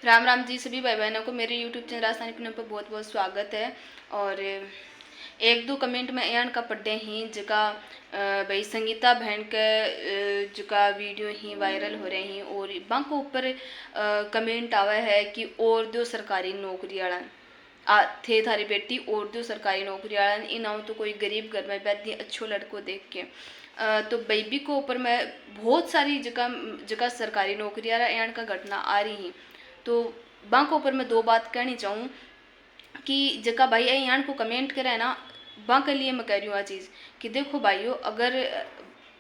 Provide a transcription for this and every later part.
राम राम जी सभी भाई बहनों को मेरे यूट्यूब चैनल राजस्थानी पिनों पर बहुत बहुत स्वागत है। और एक दो कमेंट में एन का पढ़े ही जगह भाई संगीता बहन के जगह वीडियो ही वायरल हो रहे हैं और बांको ऊपर कमेंट आवा है कि और दो सरकारी नौकरी वाला थे थारी बेटी और दो सरकारी नौकरी वाला इन आओ तो कोई गरीब घर में बैठी अच्छो लड़को देख के तो बेबी को ऊपर मैं बहुत सारी जगह जगह सरकारी नौकरी वाला एन का घटना आ रही हैं। तो बांको ऊपर मैं दो बात कहनी चाहूँ कि जगह भाई यहाँ को कमेंट करे ना बां के लिए मैं कह रही हूँ आ चीज़ कि देखो भाइयों, अगर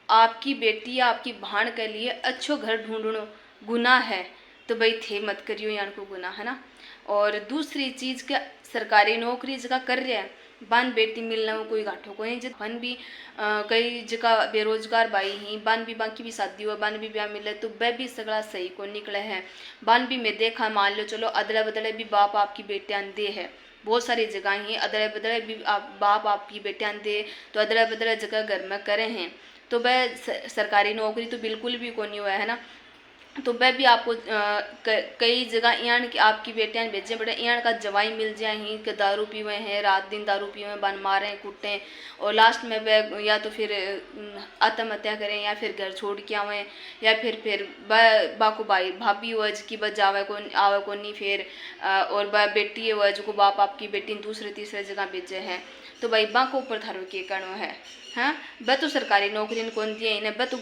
आपकी बेटी या आपकी भाण के लिए अच्छो घर ढूंढनो गुनाह है तो भाई थे मत करियो, यहाँ को गुनाह है ना। और दूसरी चीज़ के सरकारी नौकरी जगह कर रहे हैं बान बेटी मिलना वो कोई घाटो को नहीं बन भी कई जगह बेरोजगार बाई ही बान भी बाकी भी शादी हुआ बान भी ब्याह मिले तो वह भी सगड़ा सही को निकले है। बान भी मैं देखा मान लो चलो अदले बदले भी बाप आपकी बेटियां दे है, बहुत सारी जगह ही अदले बदले भी बाप आपकी बेटियां दे तो अदले बदले जगह घर में करे हैं तो वह सरकारी नौकरी तो बिल्कुल भी को नहीं हुआ है ना। तो वह भी आपको कई जगह यहाँ की आपकी बेटियां भेजे बड़े यहाँ का जवाई मिल जाए ही कि दारू पीवे हैं रात दिन दारू पीवे बन मारें कूटें और लास्ट में वह या तो फिर आत्महत्या करें या फिर घर छोड़ के आवें या फिर बाको भाई भाभी हुआ जिसकी बस आवे को नहीं फिर और बेटी हुआ जो बाप आपकी बेटी दूसरे तीसरे जगह भेजे हैं तो भाई बा को ऊपर थारो के करो है। हाँ ब तो सरकारी नौकरी कौन दिए इन्हें ब तो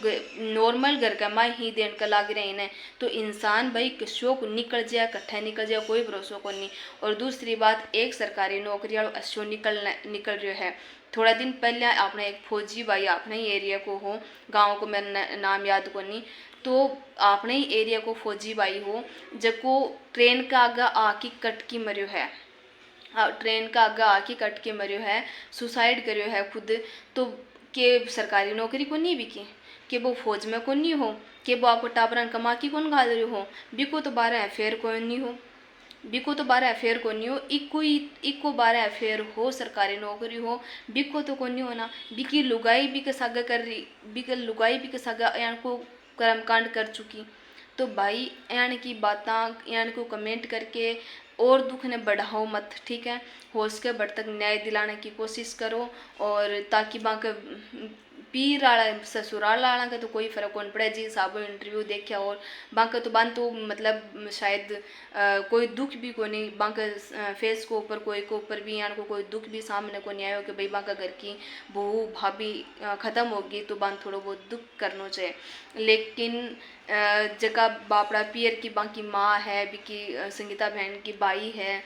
नॉर्मल घर का माँ ही देन का लाग रहे इन्हें तो इंसान भाई किसो को निकल जाए कट्ठा निकल जाए कोई भरोसा को नहीं। और दूसरी बात एक सरकारी नौकरी वालों अच्छो निकल रहा है। थोड़ा दिन पहले आपने एक फौजी भाई अपने ही एरिया को हो गाँव को मेरा नाम याद को नहीं तो अपने ही एरिया को फौजी भाई हो जको ट्रेन का आगे आके कट की मरियो है, ट्रेन का आगे आके कट के मरियो है सुसाइड करियो है खुद। तो के सरकारी नौकरी को नहीं बिकी कि वो फौज में को नहीं हो कि वो आपको टाबरन कमा की कौन घाल रहे हो बिको तो 12 अफेयर को नहीं हो बिको तो 12 अफेयर को नहीं हो इको 12 अफेयर हो सरकारी नौकरी हो बिको तो को नहीं हो ना बिकी लुगाई भी के सागा कर रही बिक लुगाई भी के सागा यान को कर्मकांड कर चुकी। तो भाई यान की बातें यान को कमेंट करके और दुख ने बढ़ाओ मत, ठीक है। हो सके बढ़ तक न्याय दिलाने की कोशिश करो और ताकि बाकी पीर आला ससुराल आला का तो कोई फर्क कौन पड़े जी साहब इंटरव्यू देखा और बाकी तो बान तो मतलब शायद कोई दुख भी को नहीं बाकी फेस को ऊपर कोई को ऊपर भी यान को कोई दुख भी सामने को नहीं आयो कि भाई बाका घर की बहू भाभी ख़त्म होगी तो बान थोड़ा बहुत दुख करना चाहिए। लेकिन जगह बापड़ा पियर की बाकी माँ है बिकी संगीता बहन की बाई है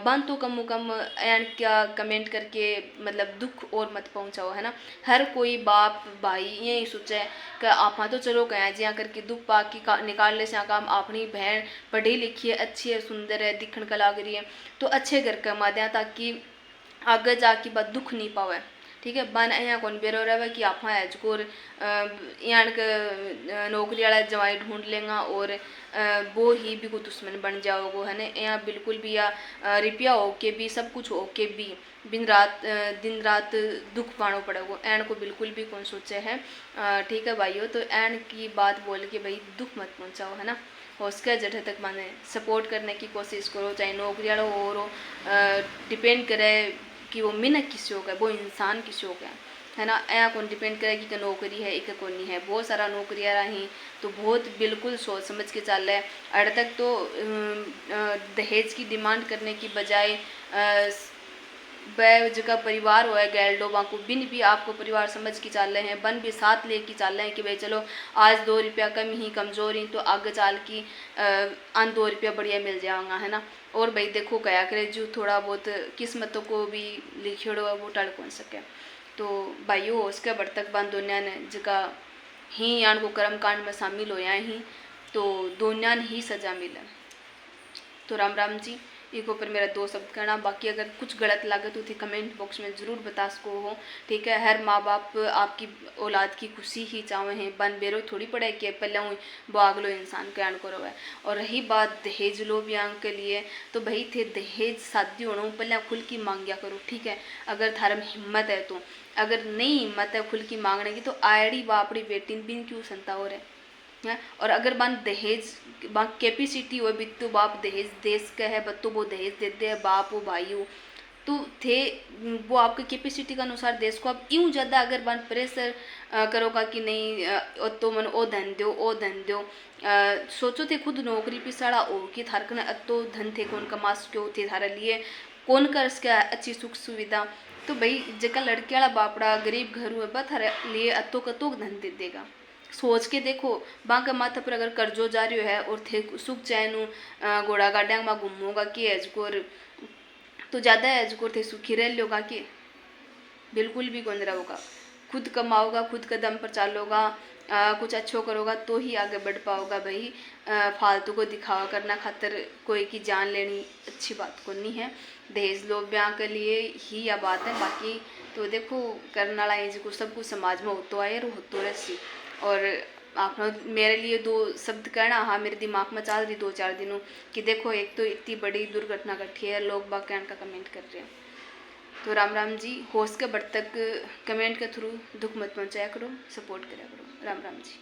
बन तो कम एंड क्या कमेंट करके मतलब दुख और मत पहुंचाओ है ना। हर कोई बाप भाई यही सोचे कि आप तो चलो कह जिया करके दुख पा की निकाल ले से काम अपनी बहन पढ़ी लिखी है अच्छी है सुंदर है दिखण का लाग रही है तो अच्छे घर कमा दें ताकि आगे जाके बात दुख नहीं पावे, ठीक है। बन यहाँ कौन बेरो रहे कि आप एजकोर यहाँ के नौकरी वाला जवाई ढूंढ लेंगा और वो ही भी को दुश्मन बन जाओगे है ना। यहाँ बिल्कुल भी या रुपया हो के भी सब कुछ हो के भी दिन रात दुख पानो पड़ेगा एन को बिल्कुल भी कौन सोचे है, ठीक है भाइयों। तो एन की बात बोल के भाई दुख मत पहुँचाओ है ना। हो सके जठे तक माने सपोर्ट करने की कोशिश करो चाहे नौकरी वाला हो डिपेंड करे कि वो मिनक किसी होगा वो इंसान किसी होगा है ना। ऐसा कौन डिपेंड करेगी कि नौकरी है एक कौन नहीं है बहुत सारा नौकरियाँ रही तो बहुत बिल्कुल सोच समझ के चल रहा है। अड़ तक तो दहेज की डिमांड करने की बजाय वह जगह परिवार हो है गैल लोगों को बिन भी आपको परिवार समझ के चल रहे हैं बन भी साथ ले के चल रहे हैं कि भाई चलो आज 2 रुपया कम ही कमज़ोर ही तो आगे चाल की अन 2 रुपया बढ़िया मिल जाएगा है ना। और भाई देखो क्या करे जो थोड़ा बहुत किस्मतों को भी लिखिड़ो है वो टल कौन सके। तो भाइयों उसके बढ़ तक बन दुनिया ने जगह ही यान को कर्म कांड में शामिल हो ही तो दुनिया ने ही सजा मिले। तो राम राम जी एक ऊपर मेरा 2 शब्द कहना बाकी अगर कुछ गलत लगे तो थी कमेंट बॉक्स में ज़रूर बता सको हो, ठीक है। हर माँ बाप आपकी औलाद की खुशी ही चाहे हैं बन बेरो थोड़ी पड़े कि पहले हूँ बाग लो इंसान ज्ञान करो है। और रही बात दहेज लो ब्यांग के लिए तो भाई थे दहेज शादी होना पहले खुल की मांगिया करो, ठीक है। अगर थारम हिम्मत है तो अगर नहीं हिम्मत है खुल की मांगने की तो आड़ी बापड़ी बेटी बिन क्यों संता हो रहे है। और अगर बान दहेज बा कैपेसिटी हो बित्तु बाप दहेज देश का है बत्तो वो दहेज देते हैं बाप वो भाई हो तो थे वो आपके कैपेसिटी के अनुसार देश को आप यूं ज़्यादा अगर बान प्रेशर करोगा कि नहीं तो मन ओ धन दो सोचो थे खुद नौकरी पिसाड़ा ओ कि थार कने अतो धन थे कौन कमा सको थे थारे लिए कौन कर सके अच्छी सुख सुविधा तो भाई जका लड़के वाला बापड़ा गरीब घर हुए बा थारे लिए अतो कतो धन दे देगा। सोच के देखो बांका माथा पर अगर कर्जो जा रही है और थे सुख चैन घोड़ा गाड्या में घूमोगा कि एजकोर तो ज़्यादा एजकोर थे सुखी रह लोगा कि बिल्कुल भी कौन रहोगा। खुद कमाओगा खुद कदम पर चालोगा कुछ अच्छो करोगा तो ही आगे बढ़ पाओगा भाई। फालतू को दिखावा करना खातर कोई की जान लेनी अच्छी बात को नहीं है। दहेज लोग ब्याह के लिए ही यह बात है बाकी तो देखो करने वाला को सब कुछ समाज में होतो आए और होतो रही। और आपने मेरे लिए दो शब्द कहना हाँ मेरे दिमाग में चल रही 2-4 दिनों कि देखो एक तो इतनी बड़ी दुर्घटना घटी है लोग बाग कहने का कमेंट कर रहे हैं। तो राम राम जी होश के बढ़ तक कमेंट के थ्रू दुख मत पहुँचाया करो सपोर्ट करा करो। राम राम जी।